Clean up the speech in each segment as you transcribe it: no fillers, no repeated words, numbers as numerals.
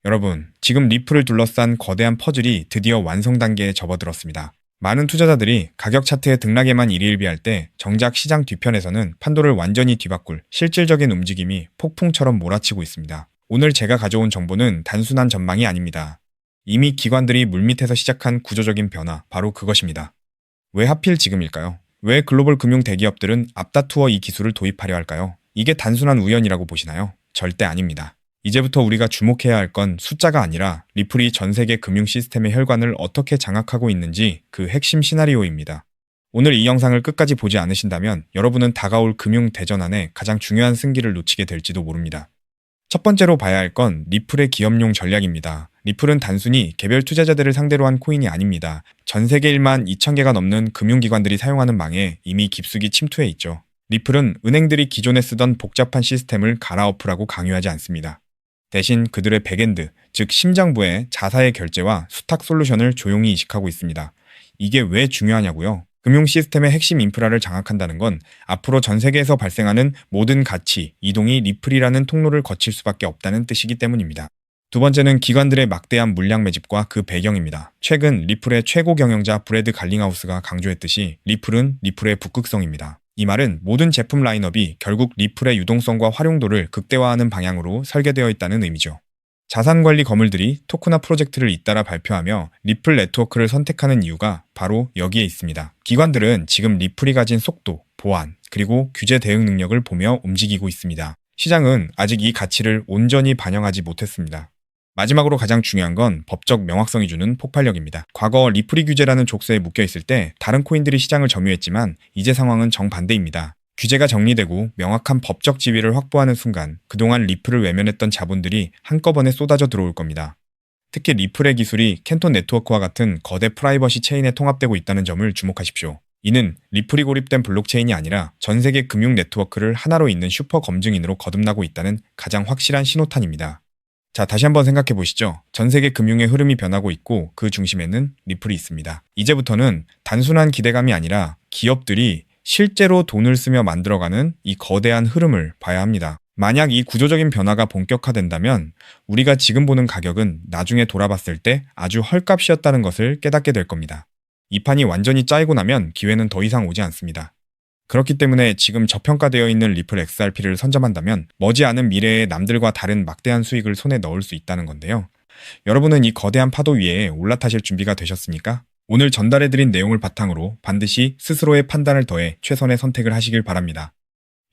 여러분, 지금 리플을 둘러싼 거대한 퍼즐이 드디어 완성 단계에 접어들었습니다. 많은 투자자들이 가격 차트의 등락에만 일희일비할 때 정작 시장 뒤편에서는 판도를 완전히 뒤바꿀 실질적인 움직임이 폭풍처럼 몰아치고 있습니다. 오늘 제가 가져온 정보는 단순한 전망이 아닙니다. 이미 기관들이 물밑에서 시작한 구조적인 변화, 바로 그것입니다. 왜 하필 지금일까요? 왜 글로벌 금융 대기업들은 앞다투어 이 기술을 도입하려 할까요? 이게 단순한 우연이라고 보시나요? 절대 아닙니다. 이제부터 우리가 주목해야 할 건 숫자가 아니라 리플이 전 세계 금융 시스템의 혈관을 어떻게 장악하고 있는지 그 핵심 시나리오입니다. 오늘 이 영상을 끝까지 보지 않으신다면 여러분은 다가올 금융 대전환의 가장 중요한 승기를 놓치게 될지도 모릅니다. 첫 번째로 봐야 할 건 리플의 기업용 전략입니다. 리플은 단순히 개별 투자자들을 상대로 한 코인이 아닙니다. 전 세계 1만 2천 개가 넘는 금융기관들이 사용하는 망에 이미 깊숙이 침투해 있죠. 리플은 은행들이 기존에 쓰던 복잡한 시스템을 갈아엎으라고 강요하지 않습니다. 대신 그들의 백엔드, 즉 심장부의 자사의 결제와 수탁 솔루션을 조용히 이식하고 있습니다. 이게 왜 중요하냐고요? 금융 시스템의 핵심 인프라를 장악한다는 건 앞으로 전 세계에서 발생하는 모든 가치, 이동이 리플이라는 통로를 거칠 수밖에 없다는 뜻이기 때문입니다. 두 번째는 기관들의 막대한 물량 매집과 그 배경입니다. 최근 리플의 최고 경영자 브래드 갈링하우스가 강조했듯이 리플은 리플의 북극성입니다. 이 말은 모든 제품 라인업이 결국 리플의 유동성과 활용도를 극대화하는 방향으로 설계되어 있다는 의미죠. 자산관리 거물들이 토크나 프로젝트를 잇따라 발표하며 리플 네트워크를 선택하는 이유가 바로 여기에 있습니다. 기관들은 지금 리플이 가진 속도, 보안, 그리고 규제 대응 능력을 보며 움직이고 있습니다. 시장은 아직 이 가치를 온전히 반영하지 못했습니다. 마지막으로 가장 중요한 건 법적 명확성이 주는 폭발력입니다. 과거 리플이 규제라는 족쇄에 묶여있을 때 다른 코인들이 시장을 점유했지만 이제 상황은 정반대입니다. 규제가 정리되고 명확한 법적 지위를 확보하는 순간 그동안 리플을 외면했던 자본들이 한꺼번에 쏟아져 들어올 겁니다. 특히 리플의 기술이 캔톤 네트워크와 같은 거대 프라이버시 체인에 통합되고 있다는 점을 주목하십시오. 이는 리플이 고립된 블록체인이 아니라 전 세계 금융 네트워크를 하나로 잇는 슈퍼 검증인으로 거듭나고 있다는 가장 확실한 신호탄입니다. 자, 다시 한번 생각해 보시죠. 전 세계 금융의 흐름이 변하고 있고 그 중심에는 리플이 있습니다. 이제부터는 단순한 기대감이 아니라 기업들이 실제로 돈을 쓰며 만들어가는 이 거대한 흐름을 봐야 합니다. 만약 이 구조적인 변화가 본격화된다면 우리가 지금 보는 가격은 나중에 돌아봤을 때 아주 헐값이었다는 것을 깨닫게 될 겁니다. 이 판이 완전히 짜이고 나면 기회는 더 이상 오지 않습니다. 그렇기 때문에 지금 저평가되어 있는 리플 XRP를 선점한다면 머지않은 미래에 남들과 다른 막대한 수익을 손에 넣을 수 있다는 건데요. 여러분은 이 거대한 파도 위에 올라타실 준비가 되셨습니까? 오늘 전달해드린 내용을 바탕으로 반드시 스스로의 판단을 더해 최선의 선택을 하시길 바랍니다.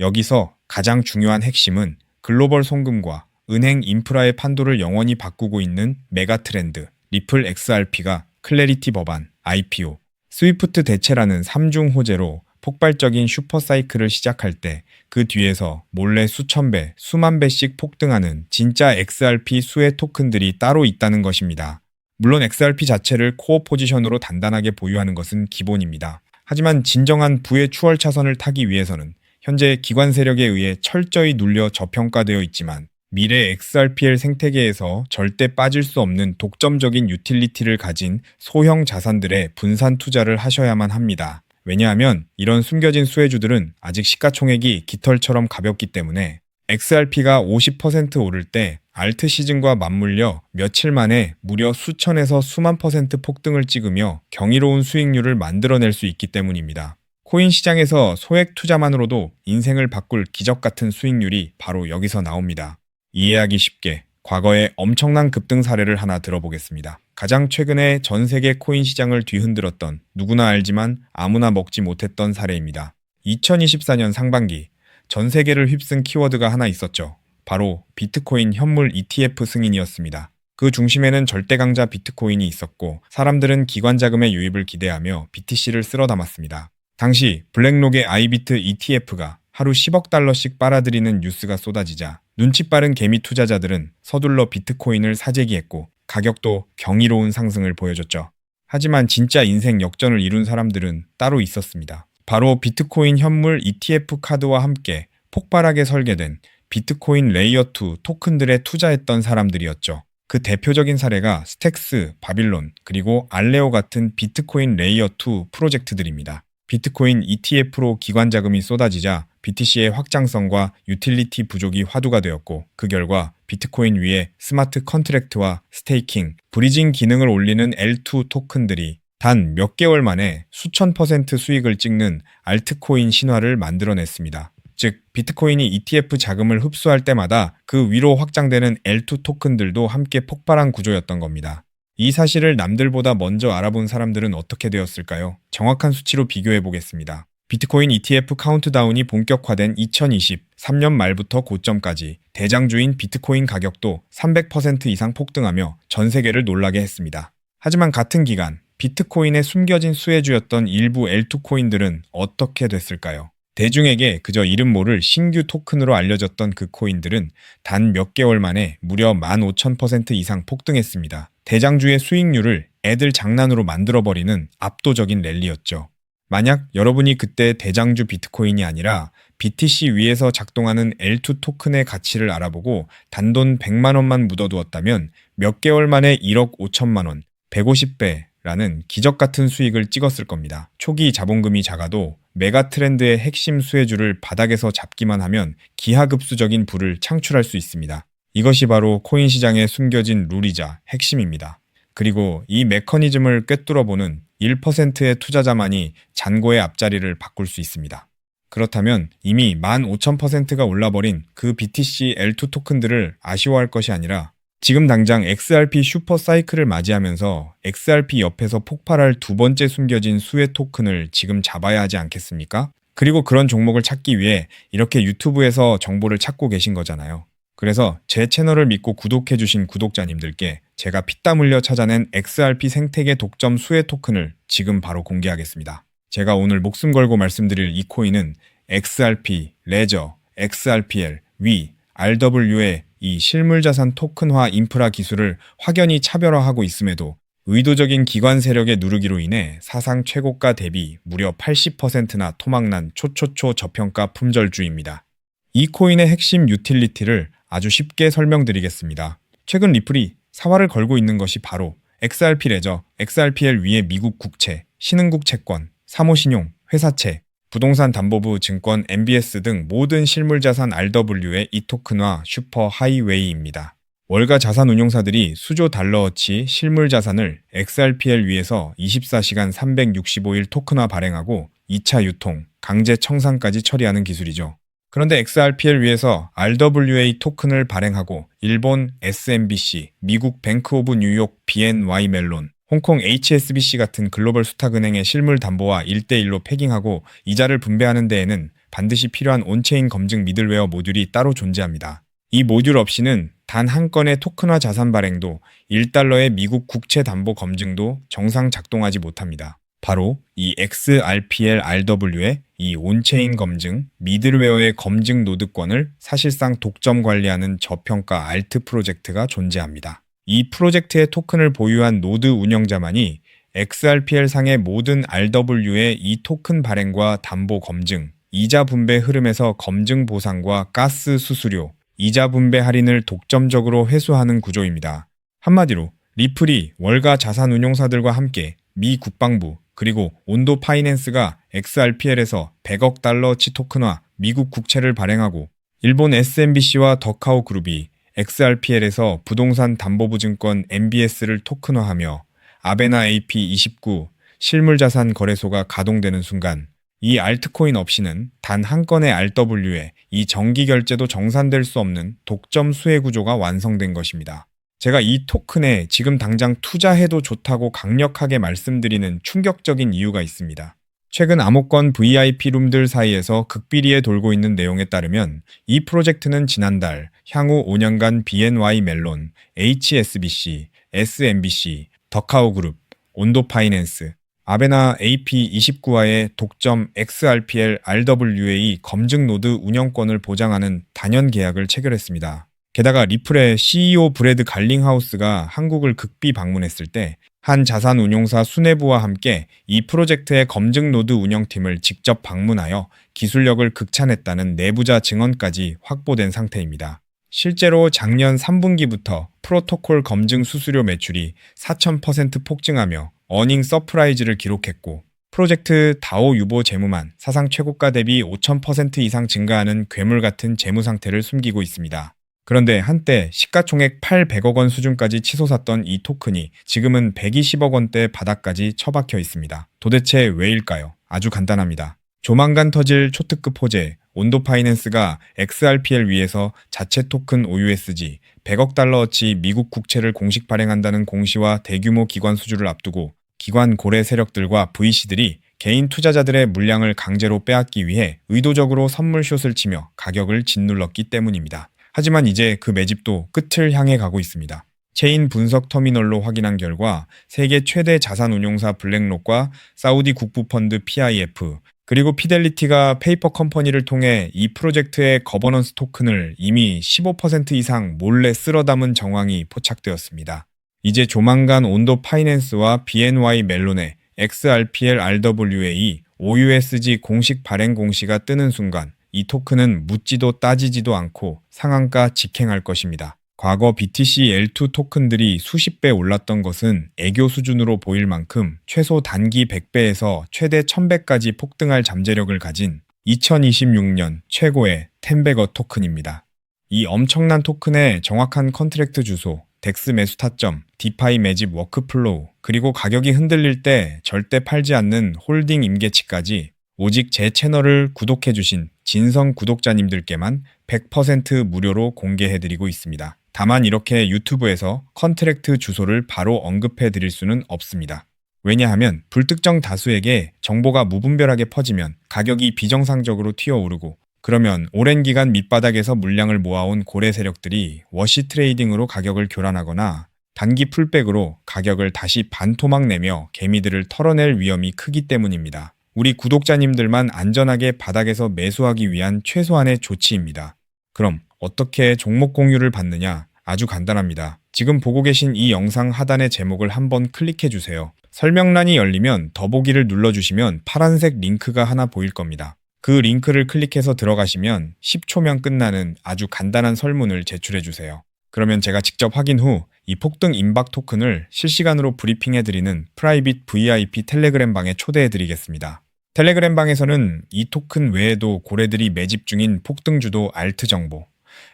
여기서 가장 중요한 핵심은 글로벌 송금과 은행 인프라의 판도를 영원히 바꾸고 있는 메가 트렌드, 리플 XRP가 클래리티 법안, IPO, 스위프트 대체라는 3중 호재로 폭발적인 슈퍼사이클을 시작할 때 그 뒤에서 몰래 수천 배, 수만 배씩 폭등하는 진짜 XRP 수혜 토큰들이 따로 있다는 것입니다. 물론 XRP 자체를 코어 포지션으로 단단하게 보유하는 것은 기본입니다. 하지만 진정한 부의 추월 차선을 타기 위해서는 현재 기관 세력에 의해 철저히 눌려 저평가되어 있지만 미래 XRPL 생태계에서 절대 빠질 수 없는 독점적인 유틸리티를 가진 소형 자산들의 분산 투자를 하셔야만 합니다. 왜냐하면 이런 숨겨진 수혜주들은 아직 시가총액이 깃털처럼 가볍기 때문에 XRP가 50% 오를 때 알트 시즌과 맞물려 며칠 만에 무려 수천에서 수만 퍼센트 폭등을 찍으며 경이로운 수익률을 만들어낼 수 있기 때문입니다. 코인 시장에서 소액 투자만으로도 인생을 바꿀 기적 같은 수익률이 바로 여기서 나옵니다. 이해하기 쉽게 과거의 엄청난 급등 사례를 하나 들어보겠습니다. 가장 최근에 전 세계 코인 시장을 뒤흔들었던 누구나 알지만 아무나 먹지 못했던 사례입니다. 2024년 상반기 전 세계를 휩쓴 키워드가 하나 있었죠. 바로 비트코인 현물 ETF 승인이었습니다. 그 중심에는 절대 강자 비트코인이 있었고 사람들은 기관 자금의 유입을 기대하며 BTC를 쓸어 담았습니다. 당시 블랙록의 아이비트 ETF가 하루 10억 달러씩 빨아들이는 뉴스가 쏟아지자 눈치 빠른 개미 투자자들은 서둘러 비트코인을 사재기했고 가격도 경이로운 상승을 보여줬죠. 하지만 진짜 인생 역전을 이룬 사람들은 따로 있었습니다. 바로 비트코인 현물 ETF 카드와 함께 폭발하게 설계된 비트코인 레이어2 토큰들에 투자했던 사람들이었죠. 그 대표적인 사례가 스택스, 바빌론, 그리고 알레오 같은 비트코인 레이어2 프로젝트들입니다. 비트코인 ETF로 기관 자금이 쏟아지자 BTC의 확장성과 유틸리티 부족이 화두가 되었고 그 결과 비트코인 위에 스마트 컨트랙트와 스테이킹, 브리징 기능을 올리는 L2 토큰들이 단 몇 개월 만에 수천 퍼센트 수익을 찍는 알트코인 신화를 만들어냈습니다. 즉, 비트코인이 ETF 자금을 흡수할 때마다 그 위로 확장되는 L2 토큰들도 함께 폭발한 구조였던 겁니다. 이 사실을 남들보다 먼저 알아본 사람들은 어떻게 되었을까요? 정확한 수치로 비교해 보겠습니다. 비트코인 ETF 카운트다운이 본격화된 2023년 말부터 고점까지 대장주인 비트코인 가격도 300% 이상 폭등하며 전 세계를 놀라게 했습니다. 하지만 같은 기간 비트코인의 숨겨진 수혜주였던 일부 L2 코인들은 어떻게 됐을까요? 대중에게 그저 이름 모를 신규 토큰으로 알려졌던 그 코인들은 단 몇 개월 만에 무려 15,000% 이상 폭등했습니다. 대장주의 수익률을 애들 장난으로 만들어버리는 압도적인 랠리였죠. 만약 여러분이 그때 대장주 비트코인이 아니라 BTC 위에서 작동하는 L2 토큰의 가치를 알아보고 단돈 100만 원만 묻어두었다면 몇 개월 만에 1억 5천만 원, 150배라는 기적 같은 수익을 찍었을 겁니다. 초기 자본금이 작아도 메가 트렌드의 핵심 수혜주를 바닥에서 잡기만 하면 기하급수적인 부를 창출할 수 있습니다. 이것이 바로 코인 시장에 숨겨진 룰이자 핵심입니다. 그리고 이 메커니즘을 꿰뚫어보는 1%의 투자자만이 잔고의 앞자리를 바꿀 수 있습니다. 그렇다면 이미 15,000%가 올라버린 그 BTC L2 토큰들을 아쉬워할 것이 아니라 지금 당장 XRP 슈퍼 사이클을 맞이하면서 XRP 옆에서 폭발할 두 번째 숨겨진 수혜 토큰을 지금 잡아야 하지 않겠습니까? 그리고 그런 종목을 찾기 위해 이렇게 유튜브에서 정보를 찾고 계신 거잖아요. 그래서 제 채널을 믿고 구독해주신 구독자님들께 제가 피땀 흘려 찾아낸 XRP 생태계 독점 수혜 토큰을 지금 바로 공개하겠습니다. 제가 오늘 목숨 걸고 말씀드릴 이 코인은 XRP, 레저, XRPL, 위, RW의 이 실물자산 토큰화 인프라 기술을 확연히 차별화하고 있음에도 의도적인 기관 세력의 누르기로 인해 사상 최고가 대비 무려 80%나 토막난 초초초 저평가 품절주입니다. 이 코인의 핵심 유틸리티를 아주 쉽게 설명드리겠습니다. 최근 리플이 사활을 걸고 있는 것이 바로 XRP 레저, XRPL 위의 미국 국채, 신흥국 채권, 사모신용, 회사채, 부동산 담보부 증권 MBS 등 모든 실물자산 RW의 이 토큰화 슈퍼 하이웨이입니다. 월가 자산운용사들이 수조 달러어치 실물자산을 XRPL 위에서 24시간 365일 토큰화 발행하고 2차 유통, 강제 청산까지 처리하는 기술이죠. 그런데 XRPL 위에서 RWA 토큰을 발행하고 일본 SMBC, 미국 뱅크 오브 뉴욕 BNY 멜론, 홍콩 HSBC 같은 글로벌 수탁은행의 실물 담보와 1대1로 패깅하고 이자를 분배하는 데에는 반드시 필요한 온체인 검증 미들웨어 모듈이 따로 존재합니다. 이 모듈 없이는 단 한 건의 토큰화 자산 발행도 1달러의 미국 국채 담보 검증도 정상 작동하지 못합니다. 바로 이 XRPL RW의 이 온체인 검증, 미들웨어의 검증 노드권을 사실상 독점 관리하는 저평가 알트 프로젝트가 존재합니다. 이 프로젝트의 토큰을 보유한 노드 운영자만이 XRPL 상의 모든 RW의 이 토큰 발행과 담보 검증, 이자 분배 흐름에서 검증 보상과 가스 수수료, 이자 분배 할인을 독점적으로 회수하는 구조입니다. 한마디로 리플이 월가 자산운용사들과 함께 미 국방부 그리고 온도 파이낸스가 XRPL에서 100억 달러치 토큰화 미국 국채를 발행하고 일본 SMBC와 더카오 그룹이 XRPL에서 부동산 담보부 증권 MBS를 토큰화하며 아베나 AP29 실물자산 거래소가 가동되는 순간 이 알트코인 없이는 단 한 건의 RW에 이 정기 결제도 정산될 수 없는 독점 수혜 구조가 완성된 것입니다. 제가 이 토큰에 지금 당장 투자해도 좋다고 강력하게 말씀드리는 충격적인 이유가 있습니다. 최근 암호권 VIP룸들 사이에서 극비리에 돌고 있는 내용에 따르면 이 프로젝트는 지난달 향후 5년간 BNY 멜론, HSBC, SMBC, 더카오그룹, 온도파이낸스, 아베나 AP29와의 독점 XRPL RWA 검증 노드 운영권을 보장하는 단연 계약을 체결했습니다. 게다가 리플의 CEO 브래드 갈링하우스가 한국을 극비 방문했을 때 한 자산운용사 수뇌부와 함께 이 프로젝트의 검증 노드 운영팀을 직접 방문하여 기술력을 극찬했다는 내부자 증언까지 확보된 상태입니다. 실제로 작년 3분기부터 프로토콜 검증 수수료 매출이 4,000% 폭증하며 어닝 서프라이즈를 기록했고 프로젝트 다오 유보 재무만 사상 최고가 대비 5,000% 이상 증가하는 괴물 같은 재무 상태를 숨기고 있습니다. 그런데 한때 시가총액 800억 원 수준까지 치솟았던 이 토큰이 지금은 120억 원대 바닥까지 처박혀 있습니다. 도대체 왜일까요? 아주 간단합니다. 조만간 터질 초특급 호재, 온도 파이낸스가 XRP를 위해서 자체 토큰 OUSG 100억 달러어치 미국 국채를 공식 발행한다는 공시와 대규모 기관 수주를 앞두고 기관 고래 세력들과 VC들이 개인 투자자들의 물량을 강제로 빼앗기 위해 의도적으로 선물숏을 치며 가격을 짓눌렀기 때문입니다. 하지만 이제 그 매집도 끝을 향해 가고 있습니다. 체인 분석 터미널로 확인한 결과 세계 최대 자산운용사 블랙록과 사우디 국부펀드 PIF 그리고 피델리티가 페이퍼 컴퍼니를 통해 이 프로젝트의 거버넌스 토큰을 이미 15% 이상 몰래 쓸어 담은 정황이 포착되었습니다. 이제 조만간 온도 파이낸스와 BNY 멜론의 XRPL RWA OUSG 공식 발행 공시가 뜨는 순간 이 토큰은 묻지도 따지지도 않고 상한가 직행할 것입니다. 과거 BTC L2 토큰들이 수십 배 올랐던 것은 애교 수준으로 보일 만큼 최소 단기 100배에서 최대 1000배까지 폭등할 잠재력을 가진 2026년 최고의 텐베거 토큰입니다. 이 엄청난 토큰의 정확한 컨트랙트 주소, 덱스 매수 타점, 디파이 매집 워크플로우, 그리고 가격이 흔들릴 때 절대 팔지 않는 홀딩 임계치까지 오직 제 채널을 구독해주신 진성 구독자님들께만 100% 무료로 공개해드리고 있습니다. 다만 이렇게 유튜브에서 컨트랙트 주소를 바로 언급해드릴 수는 없습니다. 왜냐하면 불특정 다수에게 정보가 무분별하게 퍼지면 가격이 비정상적으로 튀어오르고 그러면 오랜 기간 밑바닥에서 물량을 모아온 고래 세력들이 워시 트레이딩으로 가격을 교란하거나 단기 풀백으로 가격을 다시 반토막 내며 개미들을 털어낼 위험이 크기 때문입니다. 우리 구독자님들만 안전하게 바닥에서 매수하기 위한 최소한의 조치입니다. 그럼 어떻게 종목 공유를 받느냐? 아주 간단합니다. 지금 보고 계신 이 영상 하단의 제목을 한번 클릭해 주세요. 설명란이 열리면 더보기를 눌러주시면 파란색 링크가 하나 보일 겁니다. 그 링크를 클릭해서 들어가시면 10초면 끝나는 아주 간단한 설문을 제출해 주세요. 그러면 제가 직접 확인 후 이 폭등 임박 토큰을 실시간으로 브리핑해드리는 프라이빗 VIP 텔레그램 방에 초대해드리겠습니다. 텔레그램 방에서는 이 토큰 외에도 고래들이 매집 중인 폭등주도 알트 정보,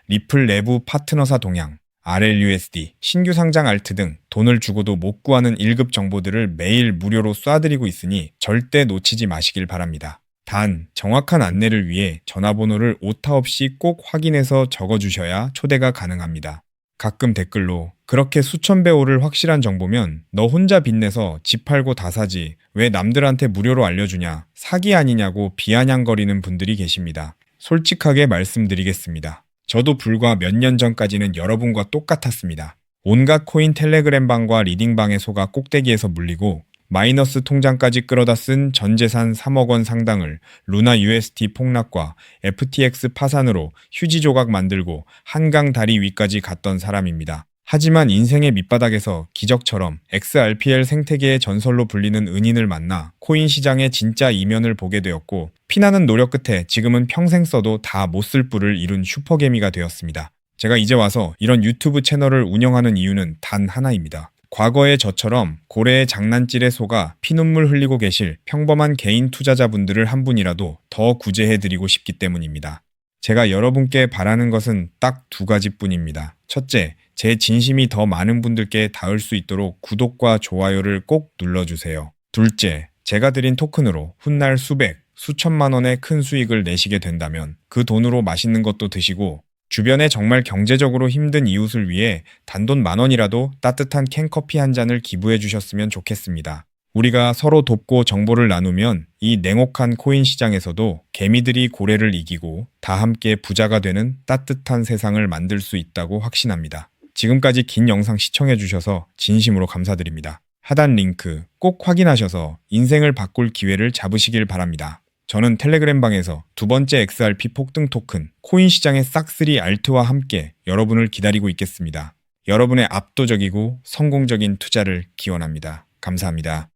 리플 내부 파트너사 동향, RLUSD, 신규 상장 알트 등 돈을 주고도 못 구하는 1급 정보들을 매일 무료로 쏴드리고 있으니 절대 놓치지 마시길 바랍니다. 단, 정확한 안내를 위해 전화번호를 오타 없이 꼭 확인해서 적어주셔야 초대가 가능합니다. 가끔 댓글로 그렇게 수천 배 오를 확실한 정보면 너 혼자 빚내서 집 팔고 다 사지 왜 남들한테 무료로 알려주냐 사기 아니냐고 비아냥거리는 분들이 계십니다. 솔직하게 말씀드리겠습니다. 저도 불과 몇 년 전까지는 여러분과 똑같았습니다. 온갖 코인 텔레그램 방과 리딩방의 소가 꼭대기에서 물리고 마이너스 통장까지 끌어다 쓴 전재산 3억 원 상당을 루나 UST 폭락과 FTX 파산으로 휴지 조각 만들고 한강 다리 위까지 갔던 사람입니다. 하지만 인생의 밑바닥에서 기적처럼 XRPL 생태계의 전설로 불리는 은인을 만나 코인 시장의 진짜 이면을 보게 되었고 피나는 노력 끝에 지금은 평생 써도 다 못 쓸 뿔을 이룬 슈퍼개미가 되었습니다. 제가 이제 와서 이런 유튜브 채널을 운영하는 이유는 단 하나입니다. 과거의 저처럼 고래의 장난질에 속아 피눈물 흘리고 계실 평범한 개인 투자자분들을 한 분이라도 더 구제해드리고 싶기 때문입니다. 제가 여러분께 바라는 것은 딱 두 가지뿐입니다. 첫째, 제 진심이 더 많은 분들께 닿을 수 있도록 구독과 좋아요를 꼭 눌러주세요. 둘째, 제가 드린 토큰으로 훗날 수백, 수천만 원의 큰 수익을 내시게 된다면 그 돈으로 맛있는 것도 드시고 주변에 정말 경제적으로 힘든 이웃을 위해 단돈 10,000원이라도 따뜻한 캔커피 한 잔을 기부해 주셨으면 좋겠습니다. 우리가 서로 돕고 정보를 나누면 이 냉혹한 코인 시장에서도 개미들이 고래를 이기고 다 함께 부자가 되는 따뜻한 세상을 만들 수 있다고 확신합니다. 지금까지 긴 영상 시청해 주셔서 진심으로 감사드립니다. 하단 링크 꼭 확인하셔서 인생을 바꿀 기회를 잡으시길 바랍니다. 저는 텔레그램 방에서 두 번째 XRP 폭등 토큰 코인 시장의 싹쓸이 알트와 함께 여러분을 기다리고 있겠습니다. 여러분의 압도적이고 성공적인 투자를 기원합니다. 감사합니다.